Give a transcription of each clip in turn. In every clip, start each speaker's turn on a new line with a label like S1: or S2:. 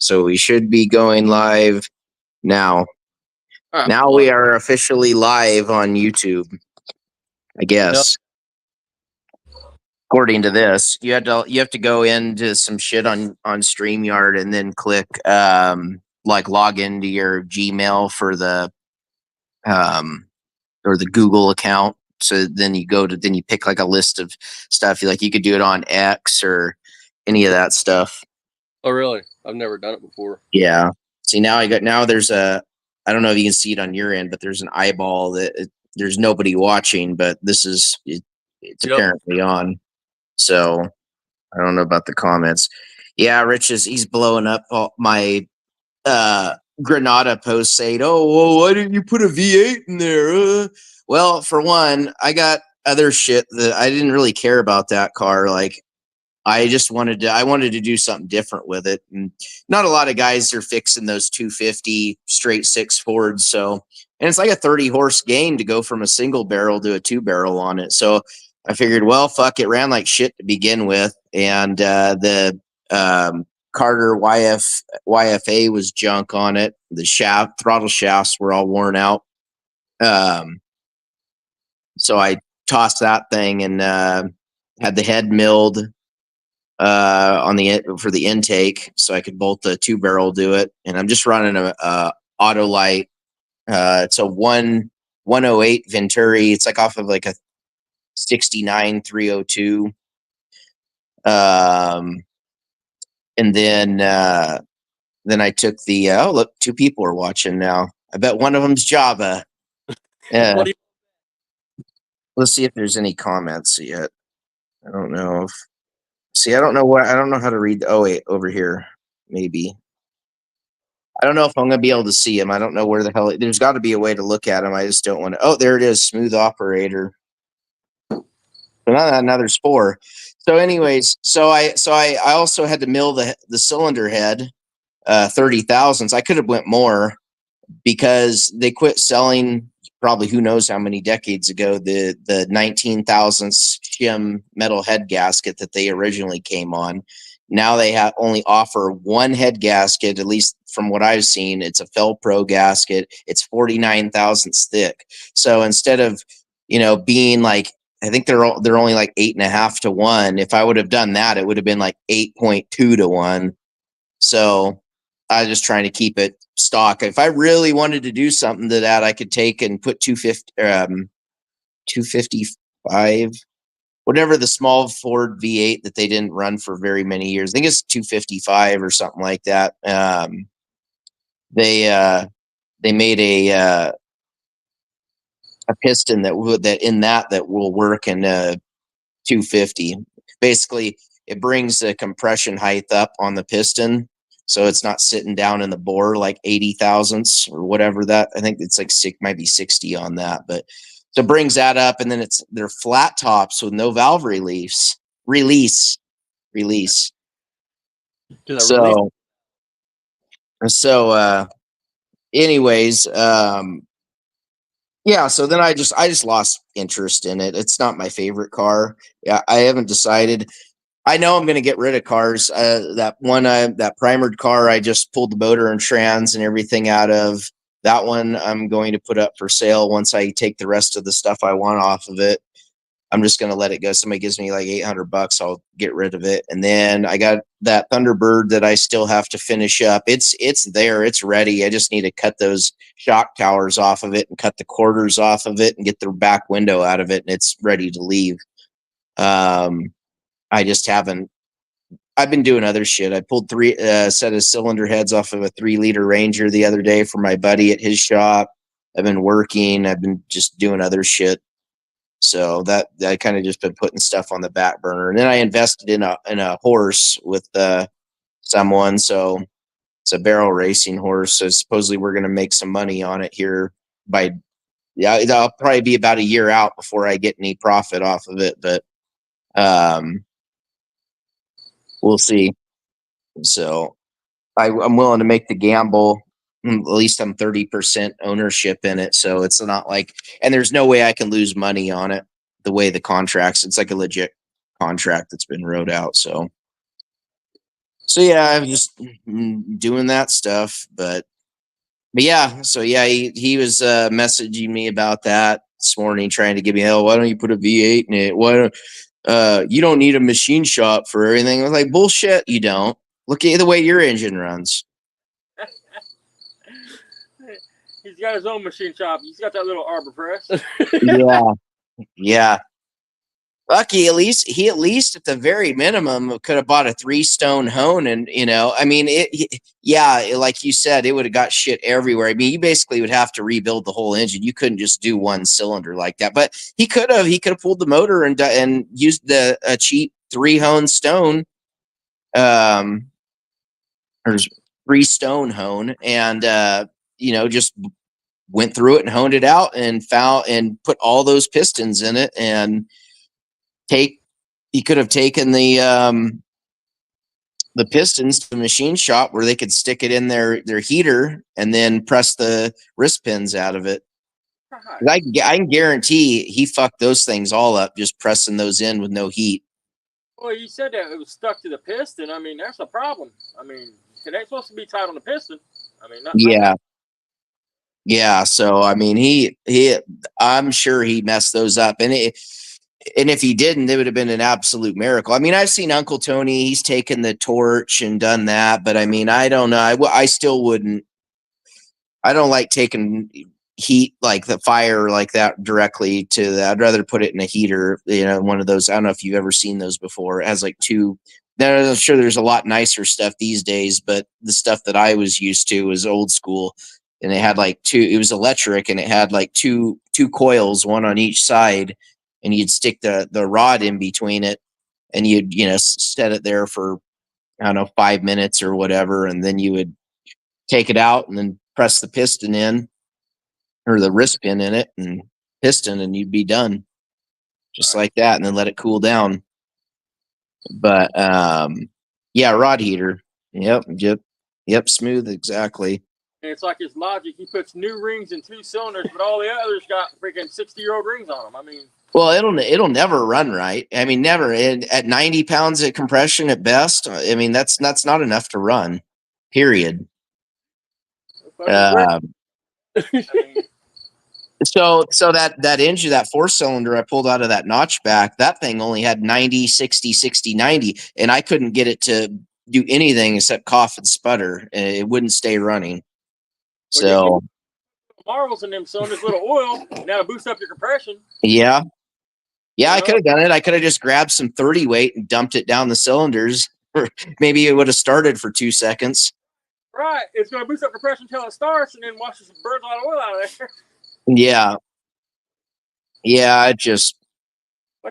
S1: So we should be going live now. Now we are officially live on YouTube, I guess. According to this, you have to go into some shit on StreamYard and then click like log into your Gmail for the or the Google account. So then you pick like a list of stuff. You could do it on X or any of that stuff.
S2: Oh, really? I've never done it before.
S1: Yeah. See, now there's I don't know if you can see it on your end, but there's an eyeball that there's nobody watching, but it's apparently on. So I don't know about the comments. Yeah, Rich he's blowing up all my Granada post saying, "Oh, well, why didn't you put a V8 in there?" Well, for one, I got other shit that I didn't really care about that car. Like, I just wanted to do something different with it, and not a lot of guys are fixing those 250 straight six Fords. So, and it's like a 30 horse gain to go from a single barrel to a two barrel on it. So I figured, well, fuck, it ran like shit to begin with, and the Carter YFA was junk on it. The throttle shafts were all worn out. So I tossed that thing and had the head milled for the intake, so I could bolt the two barrel to it. And I'm just running a Autolite. It's a 108 Venturi. It's like off of like a 69 302. And then I took the oh, look, two people are watching now. I bet one of them's Java. Yeah. Let's see if there's any comments yet. I don't know if I don't know how to read. Oh wait, over here maybe. I don't know if I'm gonna be able to see him. I don't know where the hell. There's got to be a way to look at him. I just don't want to. Oh, there it is. Smooth operator. Another spore. So, anyways, I also had to mill the cylinder head, 30,000s. I could have went more because they quit selling. Probably who knows how many decades ago the 19,000s shim metal head gasket that they originally came on. Now they only offer one head gasket, at least from what I've seen. It's a Fel-Pro gasket. It's 49 thousandths thick. So instead of being like, I think they're only like 8.5 to 1. If I would have done that, it would have been like 8.2 to 1. So I was just trying to keep it stock. If I really wanted to do something to that, I could take and put 255, whatever the small Ford V8 that they didn't run for very many years. I think it's 255 or something like that. They made a piston that will work in 250. Basically, it brings the compression height up on the piston, so it's not sitting down in the bore like 80 thousandths or whatever that. I think it's like might be 60 on that, but so it brings that up, and then they're flat tops with no valve release. Anyways, yeah, so then I just lost interest in it. It's not my favorite car. Yeah, I haven't decided. I know I'm going to get rid of cars. That primered car, I just pulled the motor and trans and everything out of. That one I'm going to put up for sale once I take the rest of the stuff I want off of it. I'm just going to let it go. Somebody gives me like $800, I'll get rid of it. And then I got that Thunderbird that I still have to finish up. It's there. It's ready. I just need to cut those shock towers off of it and cut the quarters off of it and get the back window out of it, and it's ready to leave. I just haven't. I've been doing other shit. I pulled three set of cylinder heads off of a 3-liter Ranger the other day for my buddy at his shop. I've been working. I've been just doing other shit. So that I kind of just been putting stuff on the back burner. And then I invested in a horse with someone. So it's a barrel racing horse. So supposedly we're going to make some money on it here I'll probably be about a year out before I get any profit off of it. But we'll see. So I'm willing to make the gamble. At least I'm 30% ownership in it. So it's not like, and there's no way I can lose money on it the way the contracts, it's like a legit contract that's been wrote out. So So yeah, I'm just doing that stuff, but yeah, so yeah, he was messaging me about that this morning, trying to give me hell. Why don't you put a V8 in it? Why don't you don't need a machine shop for everything? I was like, bullshit, you don't. Look at the way your engine runs.
S3: He's got his own machine shop. He's got that little arbor press.
S1: Yeah, yeah. Lucky, at least at the very minimum could have bought a 3-stone hone, and I mean, like you said, it would have got shit everywhere. I mean, you basically would have to rebuild the whole engine. You couldn't just do one cylinder like that. But he could have pulled the motor and used a cheap 3-hone stone, or 3-stone hone, and just went through it and honed it out and found and put all those pistons in it and he could have taken the pistons to the machine shop where they could stick it in their heater and then press the wrist pins out of it. I can guarantee he fucked those things all up just pressing those in with no heat.
S3: Well, you said that it was stuck to the piston. I mean, that's a problem. I mean, it ain't supposed to be tight on the piston. I mean,
S1: yeah. So I mean, he I'm sure he messed those up, and if he didn't, it would have been an absolute miracle. I mean, I've seen Uncle Tony; he's taken the torch and done that, but I mean, I don't know. I still wouldn't. I don't like taking heat like the fire like that directly to that. I'd rather put it in a heater, one of those. I don't know if you've ever seen those before. It has like two. Now, I'm sure there's a lot nicer stuff these days, but the stuff that I was used to was old school, and it had like two. It was electric, and it had like two coils, one on each side, and you'd stick the rod in between it, and you'd set it there for I don't know 5 minutes or whatever, and then you would take it out and then press the piston in or the wrist pin in it and piston, and you'd be done just like that, and then let it cool down. But yeah, rod heater. Yep, smooth, exactly.
S3: And it's like his logic. He puts new rings in 2 cylinders, but all the others got freaking 60-year-old rings on them. I mean,
S1: well, it'll never run right. I mean, never. At 90 pounds of compression at best. I mean, that's not enough to run. Period. I mean, so that engine, that 4-cylinder I pulled out of that notchback, that thing only had 90, 60, 60, 90, and I couldn't get it to do anything except cough and sputter. It wouldn't stay running. So
S3: marvels in them cylinders, little oil, now to boost up your compression.
S1: Yeah, I could have done it. I could have just grabbed some 30 weight and dumped it down the cylinders. Or maybe it would have started for 2 seconds.
S3: Right. It's going to boost up compression until it starts and then washes some burns a lot of oil out of there.
S1: Yeah, it just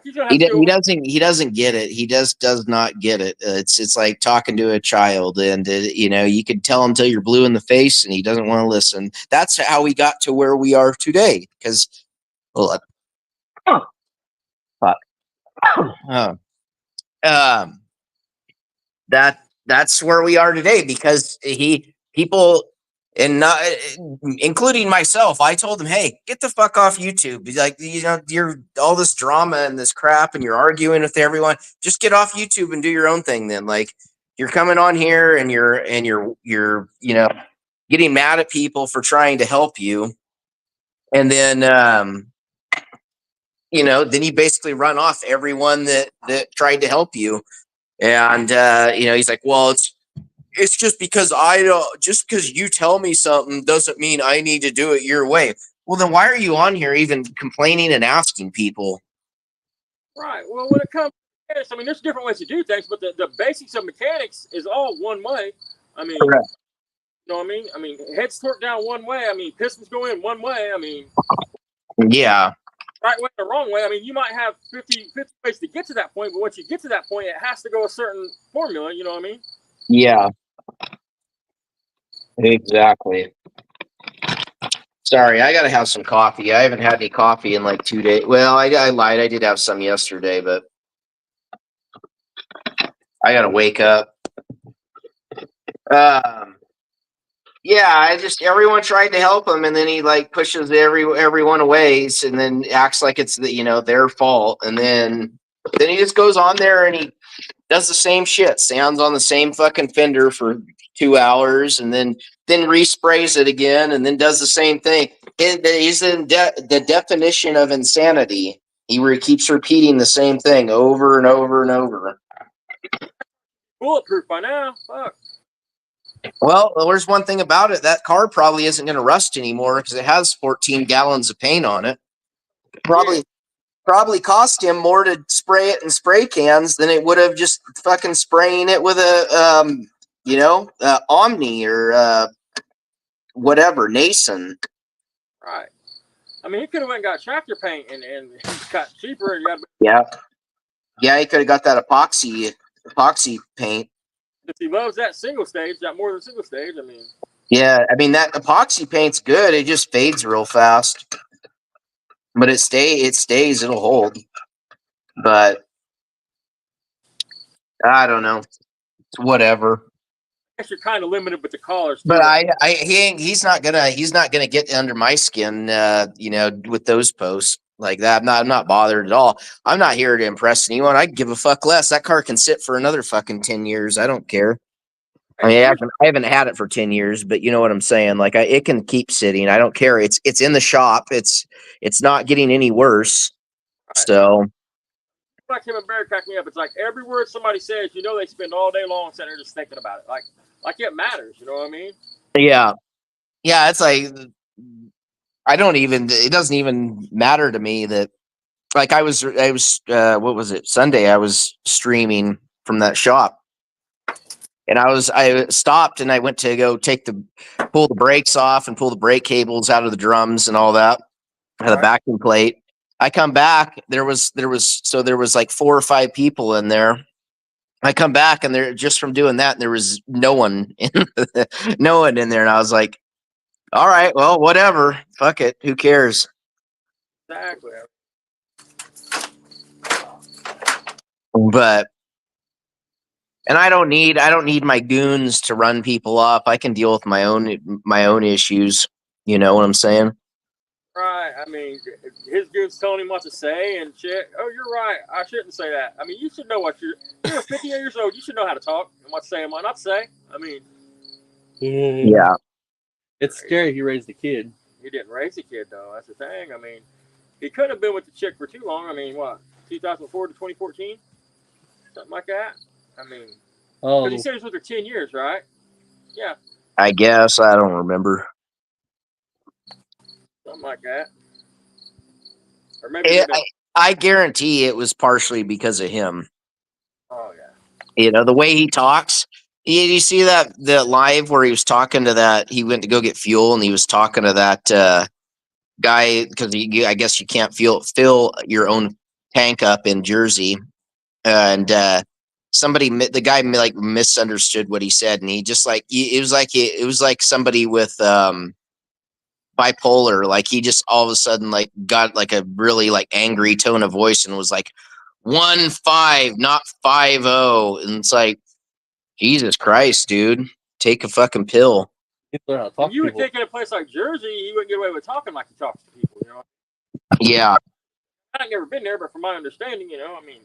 S3: he
S1: doesn't get it. He does not get it. It's like talking to a child, and you can tell him till you're blue in the face, and he doesn't want to listen. That's how we got to where we are today. Because, that's where we are today because people. And not, including myself, I told him, "Hey, get the fuck off YouTube. Like, you're all this drama and this crap, and you're arguing with everyone. Just get off YouTube and do your own thing. Then, like, you're coming on here and you're getting mad at people for trying to help you, and then then you basically run off everyone that tried to help you, and he's like, well, it's just because just because you tell me something doesn't mean I need to do it your way. Well, then why are you on here even complaining and asking people?
S3: Right. Well, when it comes to mechanics, I mean, there's different ways to do things, but the basics of mechanics is all one way. I mean,
S1: correct.
S3: You know what I mean? I mean, heads torque down one way. I mean, pistons go in one way. I mean,
S1: yeah.
S3: Right way or wrong way. I mean, you might have 50 ways to get to that point, but once you get to that point, it has to go a certain formula. You know what I mean?
S1: Yeah. Exactly. Sorry, I gotta have some coffee. I haven't had any coffee in like 2 days. Well, I lied. I did have some yesterday, but I gotta wake up. Yeah, everyone tried to help him, and then he like pushes everyone away, and then acts like it's their fault, and then he just goes on there and he Does the same shit. Stands on the same fucking fender for 2 hours, and then resprays it again, and then does the same thing. He's in the definition of insanity. He keeps repeating the same thing over and over and over.
S3: Bulletproof by now. Fuck.
S1: Well, there's one thing about it. That car probably isn't going to rust anymore because it has 14 gallons of paint on it. Probably cost him more to spray it in spray cans than it would have just fucking spraying it with a Omni or whatever, Nason.
S3: Right. I mean, he could have went and got tractor paint and got cheaper. And
S1: Yeah, he could have got that epoxy paint.
S3: if he loves that single stage, that more than single stage, I mean.
S1: Yeah, I mean that epoxy paint's good. It just fades real fast, but it stays. It'll hold. But I don't know. It's whatever.
S3: I guess you're kind of limited with the collars. Too.
S1: But he's not gonna get under my skin. With those posts like that. I'm not bothered at all. I'm not here to impress anyone. I give a fuck less. That car can sit for another fucking 10 years. I don't care. I mean, I haven't had it for 10 years, but you know what I'm saying? Like it can keep sitting. I don't care. It's in the shop. It's not getting any worse. Right. So
S3: like him and Barry crack me up. It's like every word somebody says, they spend all day long sitting there just thinking about it. Like it matters, you know what I mean?
S1: Yeah. Yeah, it's like it doesn't even matter to me that like I was what was it? Sunday I was streaming from that shop. And I stopped and I went to go pull the brakes off and pull the brake cables out of the drums and all that. The backing plate. I come back. There was like 4 or 5 people in there. I come back and they're just from doing that. And there was no one in there. And I was like, all right, well, whatever. Fuck it. Who cares?
S3: Exactly.
S1: But. And I don't need my goons to run people up. I can deal with my own issues. You know what I'm saying?
S3: Right. I mean, his goons telling him what to say and shit. Oh, you're right. I shouldn't say that. I mean, you should know you're 50 years old. You should know how to talk and what to say and what not to say. I mean.
S1: Yeah.
S2: It's scary he raised a kid.
S3: He didn't raise a kid, though. That's the thing. I mean, he couldn't have been with the chick for too long. I mean, what, 2004 to 2014? Something like that. I mean, because he said he was with her 10 years, right? Yeah.
S1: I guess. I don't remember.
S3: Something like that. Or maybe
S1: I guarantee it was partially because of him.
S3: Oh, yeah.
S1: The way he talks. You see that live where he was talking to that? He went to go get fuel and he was talking to that guy because I guess you can't fill your own tank up in Jersey. And the guy like misunderstood what he said, and he just like it was like somebody with bipolar. Like he just all of a sudden like got like a really like angry tone of voice and was like 1-5, not 5-0, and it's like Jesus Christ, dude, take a fucking pill.
S3: You would think in a place like Jersey, he wouldn't get away with talking like he talks to people.
S1: Yeah.
S3: I've never been there, but from my understanding, I mean.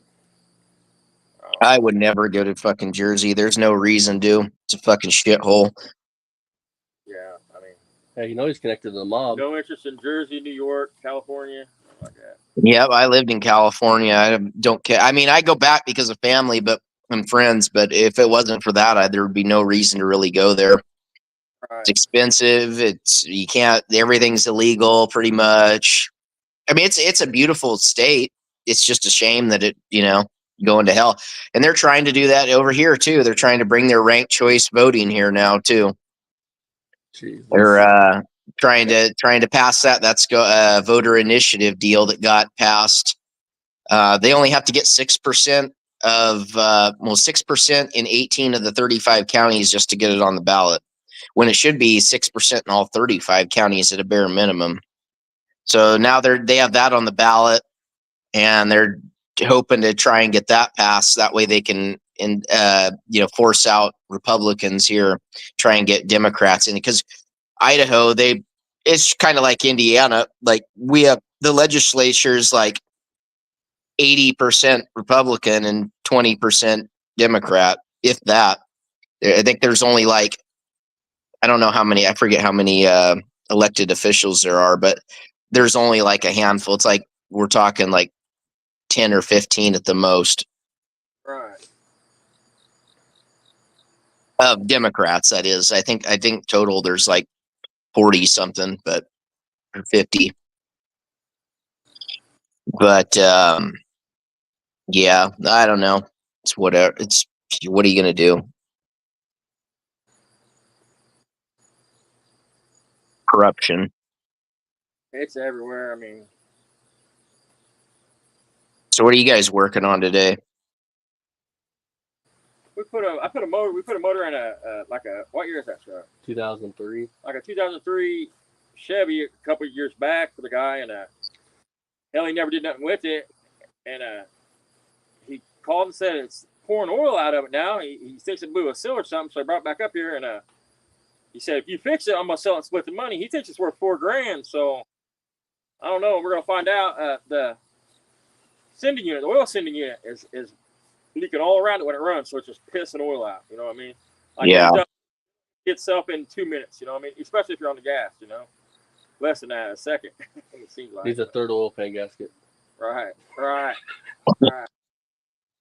S1: I would never go to fucking Jersey. There's no reason to. It's a fucking shithole.
S3: Yeah, I mean.
S2: Hey, he's connected to the mob.
S3: No interest in Jersey, New York, California, like that.
S1: Yeah, I lived in California. I don't care. I mean, I go back because of family, and friends. But if it wasn't for that, there would be no reason to really go there. Right. It's expensive. You can't. Everything's illegal, pretty much. I mean, it's a beautiful state. It's just a shame that it, going to hell. And they're trying to do that over here too. They're trying to bring their ranked choice voting here now too. Jesus. They're trying to pass that. That's a voter initiative deal that got passed. They only have to get 6% of 6% in 18 of the 35 counties just to get it on the ballot, when it should be 6% in all 35 counties at a bare minimum. So now they have that on the ballot, and they're hoping to try and get that passed. That way they can, force out Republicans here, try and get Democrats in. Because Idaho, it's kind of like Indiana. Like we have the legislatures, like 80% Republican and 20% Democrat, if that. I think there's only like, I don't know how many, I forget how many elected officials there are, but there's only like a handful. It's like we're talking like 10 or 15 at the most
S3: Right.
S1: of Democrats. That is, I think total there's like 40 something, but 50. But yeah, I don't know. It's whatever. It's what are you gonna do? Corruption.
S3: It's everywhere. I mean,
S1: So what are you guys working on today?
S3: I put a motor. We put a motor in a like a, what year is that truck?
S2: 2003.
S3: Like a 2003 Chevy a couple of years back for the guy, and hell, he never did nothing with it, and he called and said it's pouring oil out of it now. He thinks it blew a seal or something, so I brought it back up here, and he said, if you fix it, I'm gonna sell it and split the money. He thinks it's worth $4,000, so I don't know. We're gonna find out. The sending unit, the oil sending unit, is leaking all around it when it runs, so it's just pissing oil out. You know what I mean? Like,
S1: Yeah.
S3: it itself in 2 minutes. You know what I mean? Especially if you're on the gas. You know, less than that, a second. It seems like.
S2: Needs a third oil pan gasket.
S3: Right.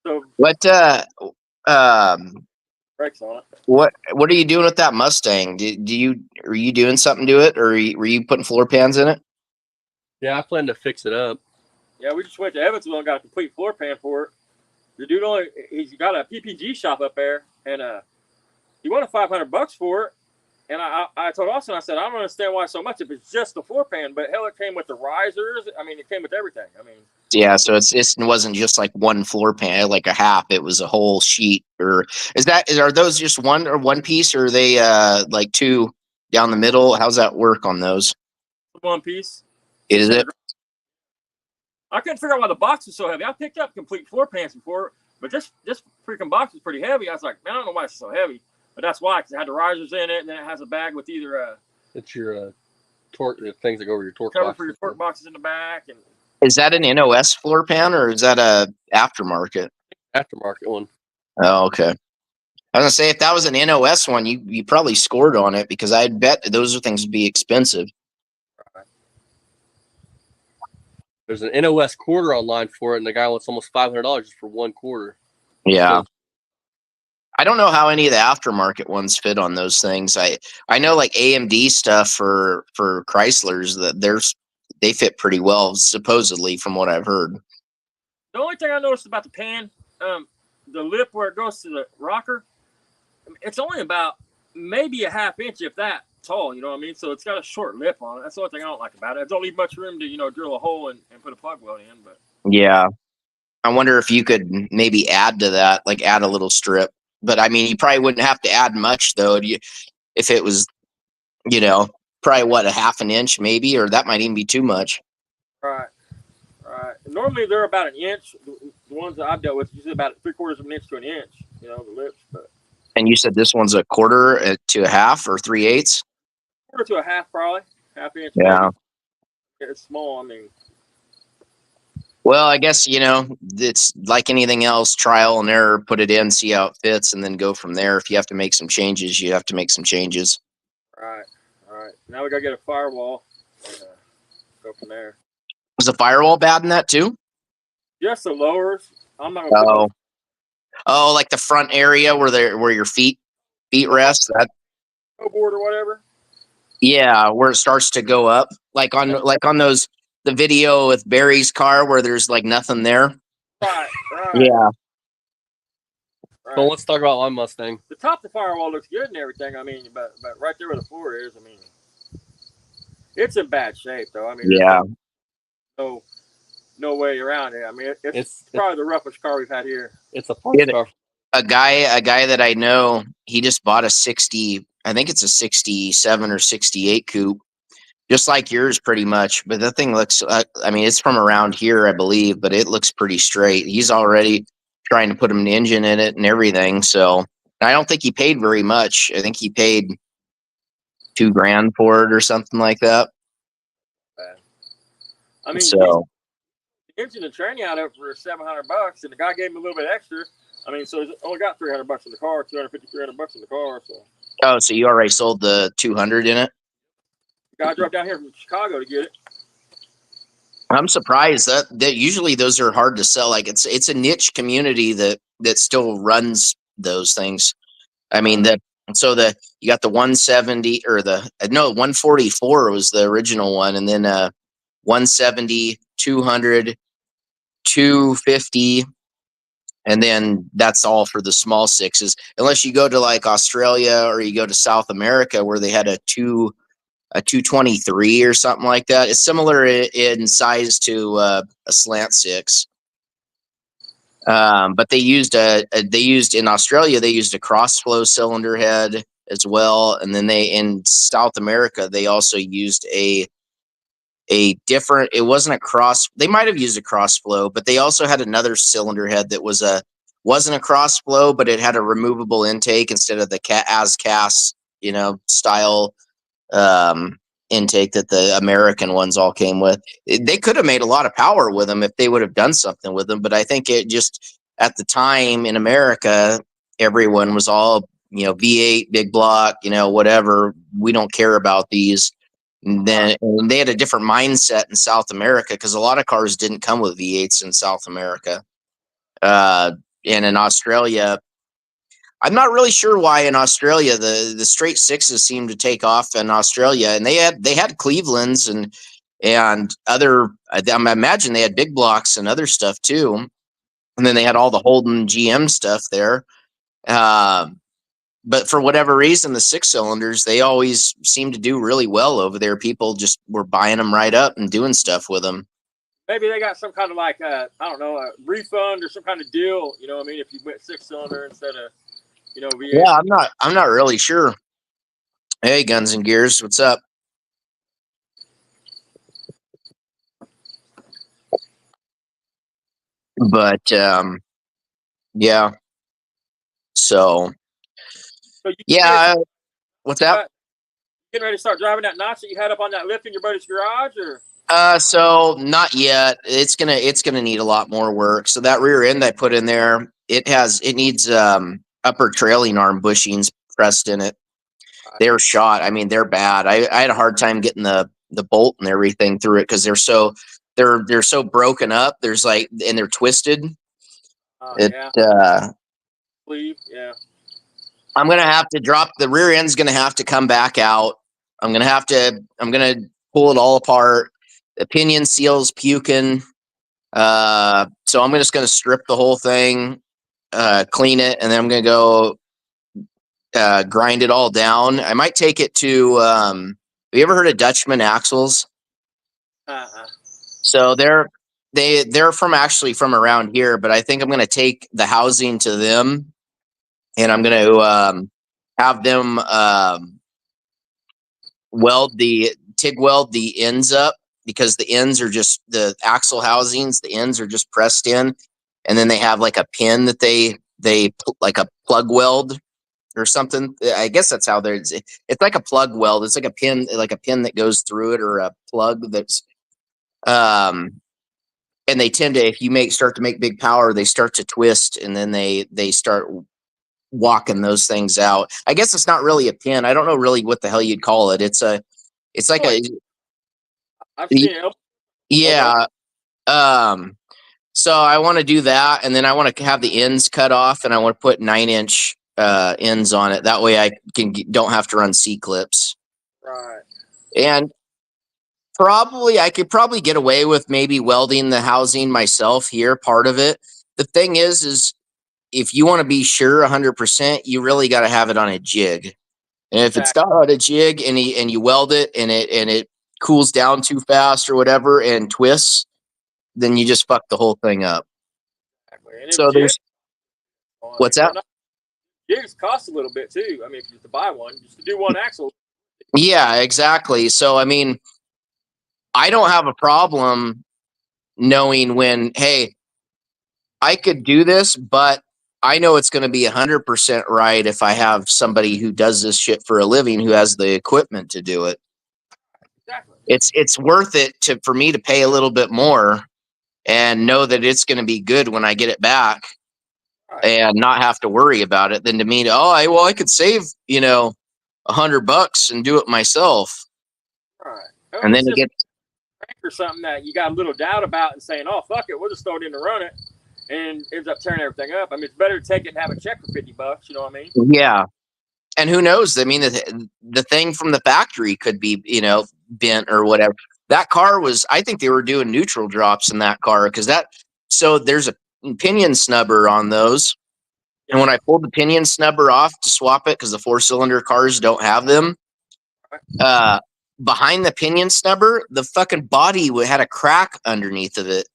S3: So
S1: What
S3: brakes on it.
S1: what are you doing with that Mustang? Are you doing something to it, or were you putting floor pans in it?
S2: Yeah, I plan to fix it up.
S3: Yeah, we just went to Evansville and got a complete floor pan for it. The dude he's got a PPG shop up there, and he wanted $500 for it. And I told Austin, I said, I don't understand why so much if it's just the floor pan, but hell, it came with the risers. I mean, it came with everything. I mean,
S1: Yeah, so it wasn't just like one floor pan, like a half. It was a whole sheet. Or are those just one piece, or are they like two down the middle? How's that work on those?
S3: one piece.
S1: Is it?
S3: I couldn't figure out why the box was so heavy. I picked up complete floor pans before, but this freaking box was pretty heavy. I was like, man, I don't know why it's so heavy, but that's why, because it had the risers in it, and then it has a bag with either
S2: it's your torque, the things that go over your torque
S3: cover
S2: box.
S3: for your torque boxes in the back. And
S1: Is that an NOS floor pan, or is that a aftermarket?
S2: Aftermarket one.
S1: Oh, okay. I was gonna say, if that was an NOS one, you probably scored on it, because I'd bet those are things would be expensive.
S2: There's an NOS quarter online for it, and the guy wants almost $500 just for one quarter.
S1: Yeah.
S2: So,
S1: I don't know how any of the aftermarket ones fit on those things. I know like AMD stuff for Chryslers, that they fit pretty well, supposedly, from what I've heard.
S3: the only thing I noticed about the pan, the lip where it goes to the rocker, it's only about maybe a half inch, if that, tall. You know what I mean? So it's got a short lip on it. That's the only thing I don't like about it. It don't leave much room to drill a hole and put a plug weld in. But
S1: Yeah. I wonder if you could maybe add to that, like add a little strip. But I mean, you probably wouldn't have to add much, though. If it was, probably what, a half an inch maybe, or that might even be too much.
S3: right. Normally they're about an inch. The ones that I've dealt with, usually about 3/4 of an inch to an inch. The lips. But
S1: And you said this one's a quarter to a half, or 3/8?
S3: quarter to a half, probably half inch.
S1: Yeah.
S3: Maybe. It's small. I mean.
S1: Well, I guess, it's like anything else, trial and error, put it in, see how it fits, and then go from there. If you have to make some changes, you have to make some changes.
S3: Right. Now we got to get a firewall and go from there.
S1: Was the firewall bad in that too?
S3: Just the lowers. I'm not going to
S1: Oh, like the front area where your feet rest, that.
S3: put board or whatever.
S1: Yeah, where it starts to go up, like on those, the video with Barry's car where there's like nothing there.
S3: Right.
S1: Yeah.
S3: Right.
S2: But let's talk about my Mustang.
S3: The top of the firewall looks good and everything. I mean, but right there where the floor is, I mean, it's in bad shape though. I mean,
S1: Yeah.
S3: No way around it. I mean, it's probably the roughest car we've had here.
S2: It's a parts car.
S1: A guy that I know, he just bought a 60, I think it's a 67 or 68 coupe, just like yours pretty much. But the thing looks, I mean, it's from around here, I believe, but it looks pretty straight. He's already trying to put an engine in it and everything. So I don't think he paid very much. I think he paid $2,000 for it or something like that.
S3: I mean,
S1: so
S3: engine and tranny out of it for $700, and the guy gave him a little bit extra. I mean, so he's only got $300 in the car, $300 in the car. So.
S1: Oh, so you already sold the 200 in it?
S3: The guy drove down here from Chicago to get it.
S1: I'm surprised that usually those are hard to sell. Like it's a niche community that still runs those things. I mean you got the 170 or 144 was the original one, and then 170, 200, 250, and then that's all for the small sixes. Unless you go to like Australia or you go to South America where they had a 223 or something like that. It's similar in size to a slant six. But they used in Australia, they used a crossflow cylinder head as well. And then in South America, they also used a different, it wasn't a they might've used a crossflow, but they also had another cylinder head that wasn't a crossflow, but it had a removable intake instead of the cast, style intake that the American ones all came with. They could have made a lot of power with them if they would have done something with them, but I think it just at the time in America, everyone was all V8 big block, whatever. We don't care about these. And then they had a different mindset in South America because a lot of cars didn't come with V8s in South America. And in Australia, I'm not really sure why in Australia the straight sixes seem to take off in Australia, and they had Cleveland's and other. I imagine they had big blocks and other stuff too, and then they had all the Holden GM stuff there. But for whatever reason, the 6-cylinders they always seem to do really well over there. People just were buying them right up and doing stuff with them.
S3: Maybe they got some kind of like I don't know, a refund or some kind of deal. You know what I mean? If you went 6-cylinder instead of V8.
S1: Yeah, I'm not really sure. Hey, Guns and Gears, what's up? But yeah. So yeah, what's that?
S3: Getting ready to start driving that notch that you had up on that lift in your buddy's garage, or?
S1: So not yet. It's gonna need a lot more work. So that rear end I put in there, it needs upper trailing arm bushings pressed in it. They're shot. I mean, they're bad. I had a hard time getting the bolt and everything through it because they're so broken up. There's and they're twisted.
S3: Yeah.
S1: I'm gonna have to drop the rear end's gonna have to come back out. I'm gonna pull it all apart. The pinion seal's puking. So I'm just gonna strip the whole thing, clean it, and then I'm gonna go grind it all down. I might take it to have you ever heard of Dutchman axles? So they're from around here, but I think I'm gonna take the housing to them, and I'm gonna have them TIG weld the ends up, because the ends are just the axle housings, the ends are just pressed in, and then they have like a pin that they like a plug weld or something. I guess that's how it's like a plug weld. It's like a pin that goes through it, or a plug that's and they tend to, if you start to make big power, they start to twist, and then they start walking those things out. I guess it's not really a pin. I don't know really what the hell you'd call it. It's like
S3: I've seen it.
S1: Yeah. So I want to do that, and then I want to have the ends cut off, and I want to put 9-inch ends on it. That way I don't have to run C-clips.
S3: Right.
S1: And I could probably get away with maybe welding the housing myself here, part of it. The thing is if you want to be sure 100%, you really got to have it on a jig. And if it's not on a jig and you weld it and it cools down too fast or whatever and twists, then you just fuck the whole thing up. So there's what's that?
S3: Jigs cost a little bit too. I mean, if you have to buy one, just to do one axle.
S1: Yeah, exactly. So I mean, I don't have a problem knowing when, hey, I could do this, but I know it's going to be 100% right if I have somebody who does this shit for a living who has the equipment to do it.
S3: Exactly.
S1: It's worth it for me to pay a little bit more and know that it's going to be good when I get it back and not have to worry about it than to me, I could save, $100 and do it myself.
S3: Right.
S1: And then it gets
S3: or something that you got a little doubt about and saying, oh, fuck it, we'll just throw it in to run it, and ends up tearing everything up. I mean, it's better to take it and have it checked for $50. You know what I mean?
S1: Yeah. And who knows? I mean, the thing from the factory could be, bent or whatever. That car was, I think they were doing neutral drops in that car so there's a pinion snubber on those. And when I pulled the pinion snubber off to swap it, because the 4-cylinder cars don't have them, behind the pinion snubber, the fucking body had a crack underneath of it.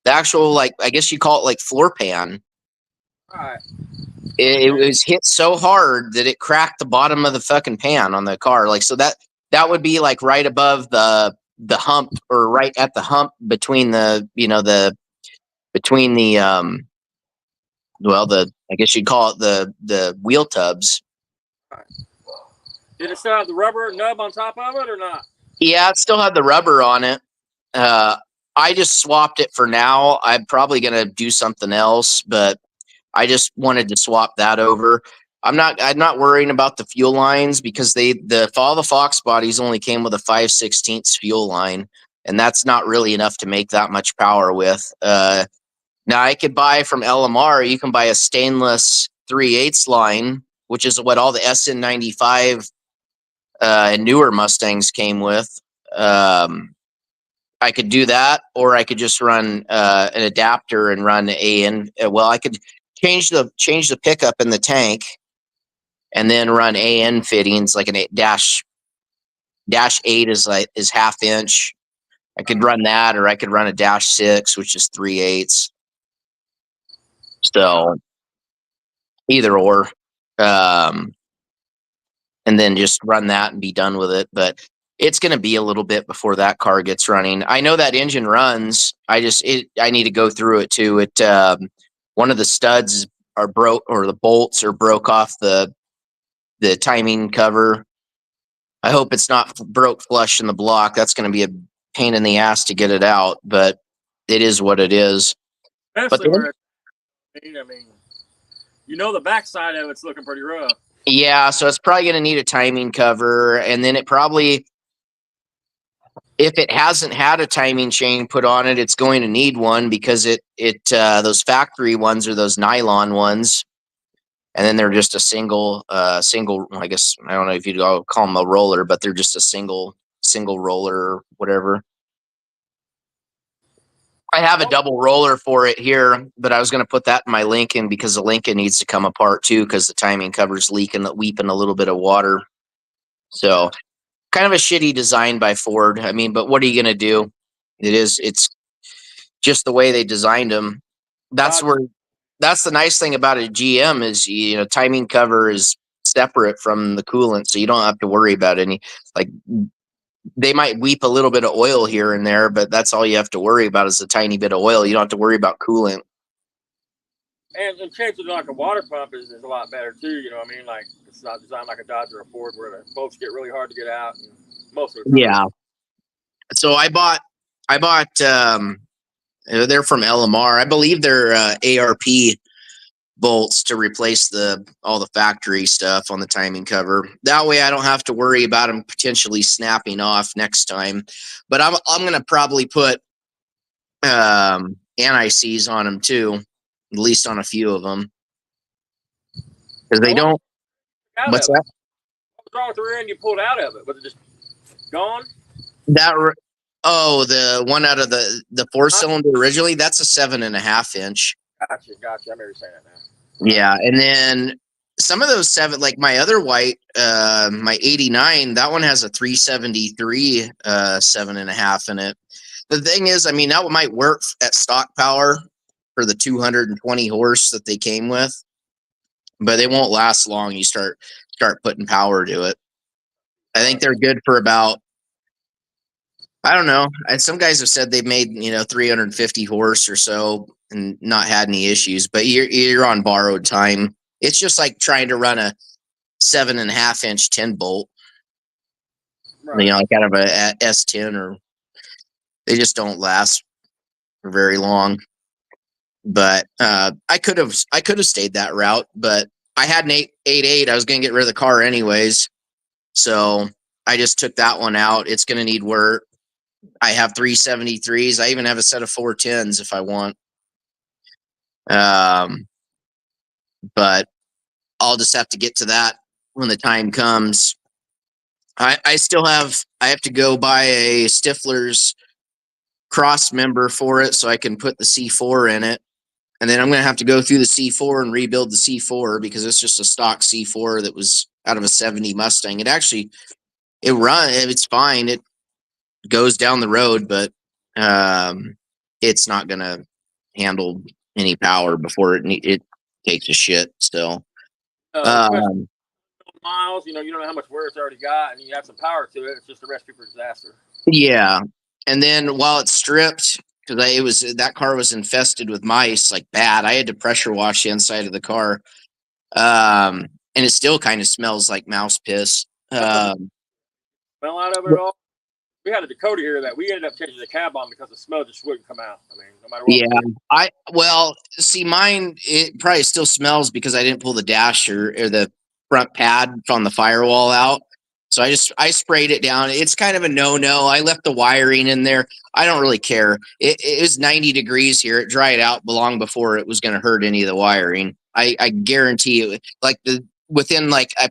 S1: The actual, I guess you call it like floor pan.
S3: Right.
S1: It was hit so hard that it cracked the bottom of the fucking pan on the car. So that would be like right above the hump, or right at the hump between the I guess you'd call it the wheel tubs.
S3: Right. Did it still have the rubber nub on top of it or not?
S1: Yeah, it still had the rubber on it. I just swapped it for now. I'm probably gonna do something else, but I just wanted to swap that over. I'm not worrying about the fuel lines, because all the Fox bodies only came with a 5/16 fuel line, and that's not really enough to make that much power with. Now I could buy from LMR. You can buy a stainless 3/8 line, which is what all the SN95 and newer Mustangs came with. I could do that, or I could just run an adapter and run AN. Well, I could change the pickup in the tank, and then run AN fittings, like an dash 8 is half inch. I could run that, or I could run a dash 6, which is 3/8. So either or, and then just run that and be done with it. But it's going to be a little bit before that car gets running. I know that engine runs. I need to go through it too. One of the studs are broke, or the bolts are broke off the timing cover. I hope it's not broke flush in the block. That's going to be a pain in the ass to get it out, but it is what it is.
S3: Especially where, I mean, the backside of it's looking pretty rough. Yeah,
S1: so it's probably going to need a timing cover, and then it probably, if it hasn't had a timing chain put on it, it's going to need one, because those factory ones are those nylon ones, and then they're just a single. I guess I don't know if you'd call them a roller, but they're just a single roller or whatever. I have a double roller for it here, but I was going to put that in my Lincoln, because the Lincoln needs to come apart too, because the timing cover's weeping a little bit of water. So kind of a shitty design by Ford. I mean, but what are you going to do? It's just the way they designed them. That's the nice thing about a GM is, timing cover is separate from the coolant, so you don't have to worry about any, they might weep a little bit of oil here and there, but that's all you have to worry about is a tiny bit of oil. You don't have to worry about coolant.
S3: And changing like a water pump is a lot better too. You know what I mean? Like, it's not designed like a Dodge or a Ford where the bolts get really hard to get out. And most of the time.
S1: Yeah. So I bought. They're from LMR. I believe they're ARP bolts to replace all the factory stuff on the timing cover. That way I don't have to worry about them potentially snapping off next time. But I'm going to probably put anti-seize on them too, at least on a few of them, because they don't. What's that?
S3: What's wrong with the rear end you pulled out of it? Was it just gone?
S1: The one out of the 4-cylinder originally, that's a 7.5 inch.
S3: Gotcha. I remember you saying that now.
S1: Yeah, and then some of those like my other white, my 89, that one has a 373 7.5 in it. The thing is, I mean, that might work at stock power for the 220 horse that they came with, but it won't last long. You start putting power to it. I think they're good for about, I don't know. And some guys have said they've made 350 horse or so and not had any issues. But you're on borrowed time. It's just like trying to run a 7.5 inch 10 bolt. Right. Like out of a S10, or they just don't last for very long. But I could have stayed that route, but I had an 888. I was going to get rid of the car anyways, so I just took that one out. It's going to need work. I have 373s. I even have a set of 410s if I want. But I'll just have to get to that when the time comes. I have to go buy a Stifler's cross member for it so I can put the C4 in it. And then I'm going to have to go through the C4 and rebuild the C4 because it's just a stock C4 that was out of a 70 Mustang. It's fine. It goes down the road, but it's not going to handle any power before it takes a shit still.
S3: Miles, you don't know how much wear it's already got, and you have some power to it. It's just a recipe for disaster.
S1: Yeah. And then while it's stripped, because that car was infested with mice like bad. I had to pressure wash the inside of the car. And it still kind of smells like mouse piss.
S3: Smell out of it all. We had a Dakota here that we ended up changing the cab on because the smell just wouldn't come out. I mean, no matter what.
S1: Yeah. Mine, it probably still smells because I didn't pull the dash or the front pad from the firewall out. So I sprayed it down. It's kind of a no-no. I left the wiring in there. I don't really care. It was 90 degrees here. It dried out long before it was going to hurt any of the wiring. I guarantee it. I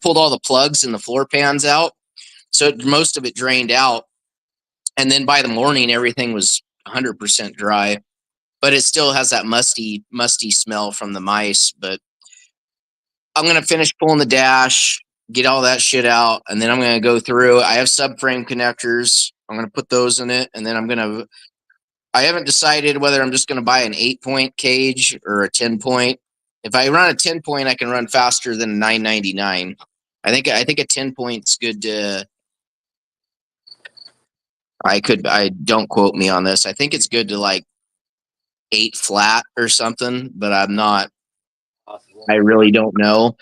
S1: pulled all the plugs and the floor pans out. So most of it drained out. And then by the morning, everything was 100% dry. But it still has that musty smell from the mice. But I'm going to finish pulling the dash, get all that shit out, and then I'm going to go through. I have subframe connectors. I'm going to put those in it, and then I haven't decided whether I'm just going to buy an 8-point cage or a 10-point. If I run a 10-point, I can run faster than a 999. I think a 10-point's good to. Don't quote me on this. I think it's good to like 8 flat or something, but I'm not. I really don't know.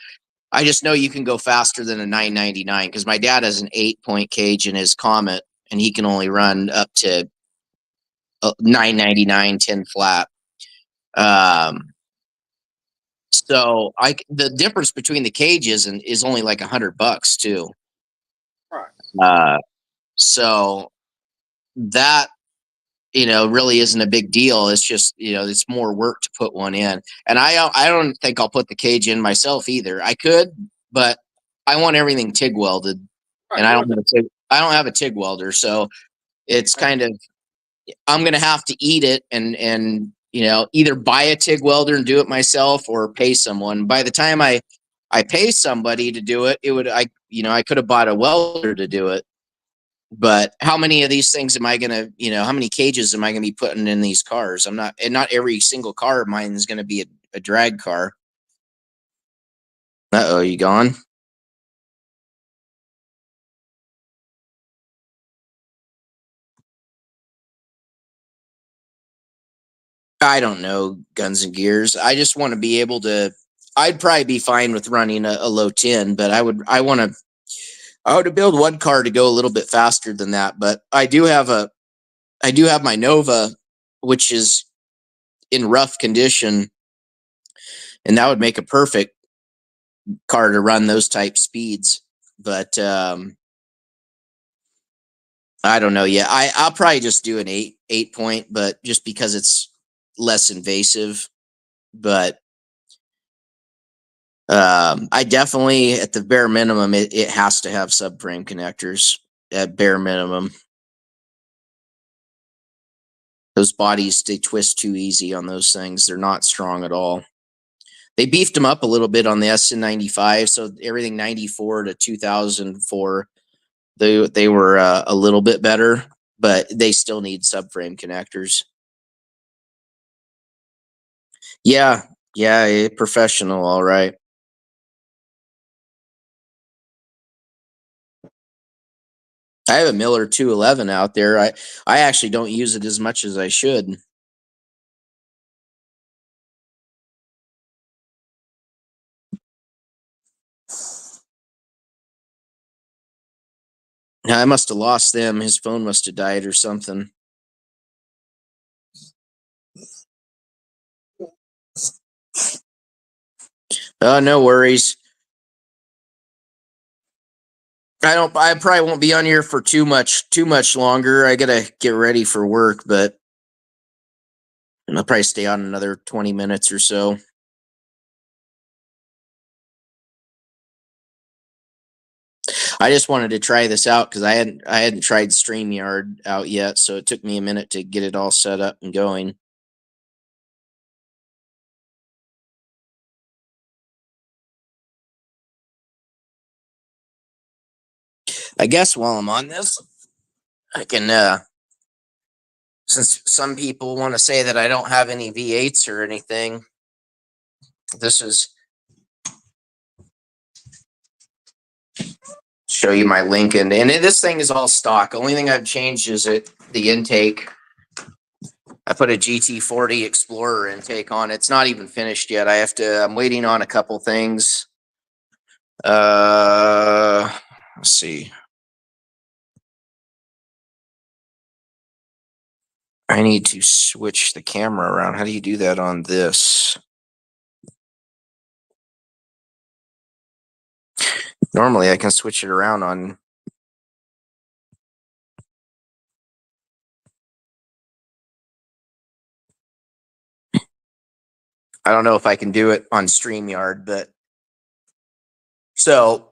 S1: I just know you can go faster than a 999 because my dad has an 8-point cage in his Comet, and he can only run up to 999 10 flat. So the difference between the cages is only like $100 too.
S3: Right.
S1: So that really isn't a big deal. It's just it's more work to put one in, and I don't think I'll put the cage in myself either. I could, but I want everything TIG welded, right, and I don't have a TIG welder, so it's kind of I'm gonna have to eat it and either buy a TIG welder and do it myself or pay someone. By the time I pay somebody to do it, I could have bought a welder to do it. But how many of these things am I going to, how many cages am I going to be putting in these cars? Not every single car of mine is going to be a drag car. Uh-oh, you gone? I don't know, Guns and Gears. I just want to be able to, I'd probably be fine with running a low 10, but I would build one car to go a little bit faster than that. But I do have my Nova, which is in rough condition, and that would make a perfect car to run those type speeds. But I don't know yet. I'll probably just do an 8-point, but just because it's less invasive. But I definitely, at the bare minimum, it has to have subframe connectors at bare minimum. Those bodies, they twist too easy on those things. They're not strong at all. They beefed them up a little bit on the SN95, so everything 94 to 2004, they were a little bit better, but they still need subframe connectors. Yeah, professional, all right. I have a Miller 211 out there. I actually don't use it as much as I should. I must have lost them. His phone must have died or something. No worries. I probably won't be on here for too much longer. I gotta get ready for work, but I'll probably stay on another 20 minutes or so. I just wanted to try this out because I hadn't tried StreamYard out yet, so it took me a minute to get it all set up and going. I guess while I'm on this, I can since some people want to say that I don't have any V8s or anything, this is show you my Lincoln. And this thing is all stock. Only thing I've changed is the intake. I put a GT40 Explorer intake on. It's not even finished yet. I'm waiting on a couple things. Let's see. I need to switch the camera around. How do you do that on this? Normally I can switch it around on. I don't know if I can do it on StreamYard, but so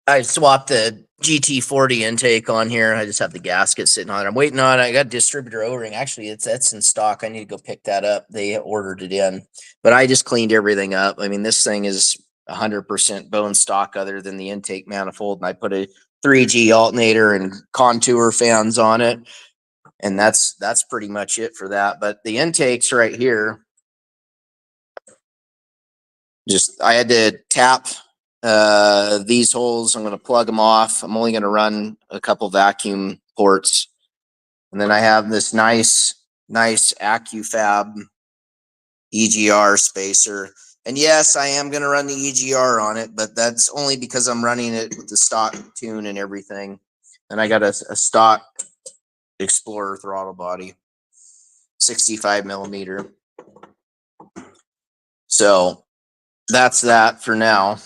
S1: I swapped the GT40 intake on here. I just have the gasket sitting on it. I'm waiting on it. I got distributor O-ring. Actually, that's in stock. I need to go pick that up. They ordered it in, but I just cleaned everything up. I mean, this thing is 100% bone stock other than the intake manifold. And I put a 3G alternator and contour fans on it. And that's pretty much it for that. But the intakes right here, I had to tap these holes. I'm going to plug them off. I'm only going to run a couple vacuum ports. And then I have this nice AccuFab EGR spacer. And yes, I am going to run the EGR on it, but that's only because I'm running it with the stock tune and everything. And I got a stock Explorer throttle body, 65 millimeter. So that's that for now.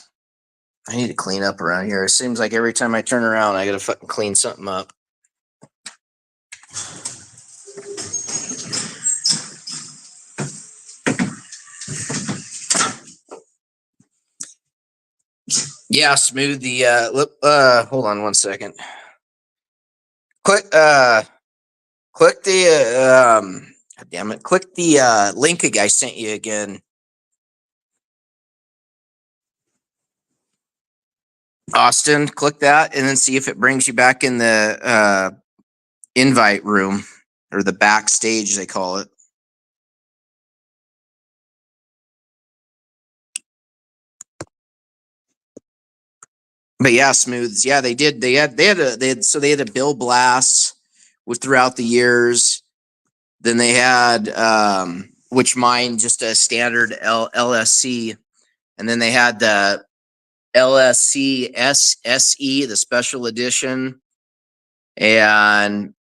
S1: I need to clean up around here. It seems like every time I turn around, I gotta fucking clean something up. Yeah, smooth the hold on one second. Click the God damn it, click the link I sent you again. Austin, click that and then see if it brings you back in the invite room, or the backstage they call it. But yeah, smooths. Yeah, they did. They had a Bill Blasts with throughout the years. Then they had which mine just a standard LSC, and then they had the LSC SE, the special edition. And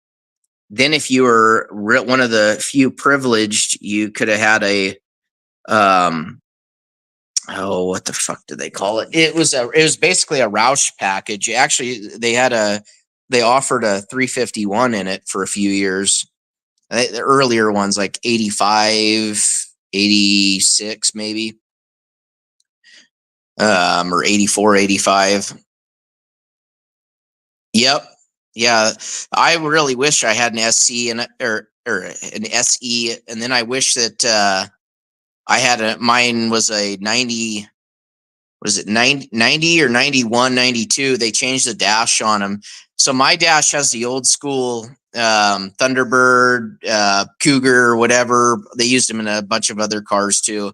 S1: then if you were one of the few privileged, you could have had a oh, what the fuck do they call it? It was basically a Roush package. Actually, they offered a 351 in it for a few years. The earlier ones like 85, 86 maybe. Or 84, 85. Yep. Yeah. I really wish I had an SC or an SE, and then I wish that I had mine was a 90, was it 90 or 91, 92? They changed the dash on them. So my dash has the old school Thunderbird, Cougar, whatever. They used them in a bunch of other cars too.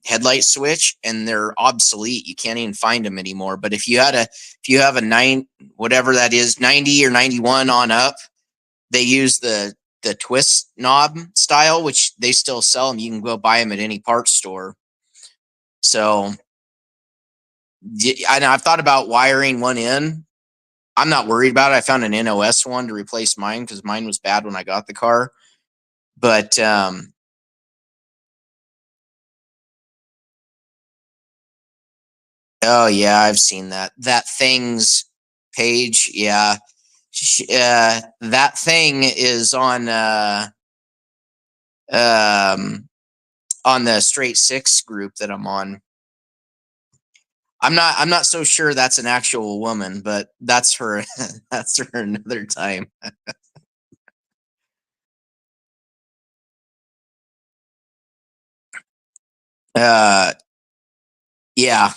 S1: Headlight switch, and they're obsolete. You can't even find them anymore. But if you have a 9, whatever that is, 90 or 91 on up, they use the twist knob style, which they still sell them. You can go buy them at any parts store. So I've thought about wiring one in. I'm not worried about it. I found an NOS one to replace mine because mine was bad when I got the car. But Oh yeah, I've seen that. That Thing's page. Yeah. That Thing is on the Straight Six group that I'm on. I'm not so sure that's an actual woman, but that's for that's for another time. uh yeah.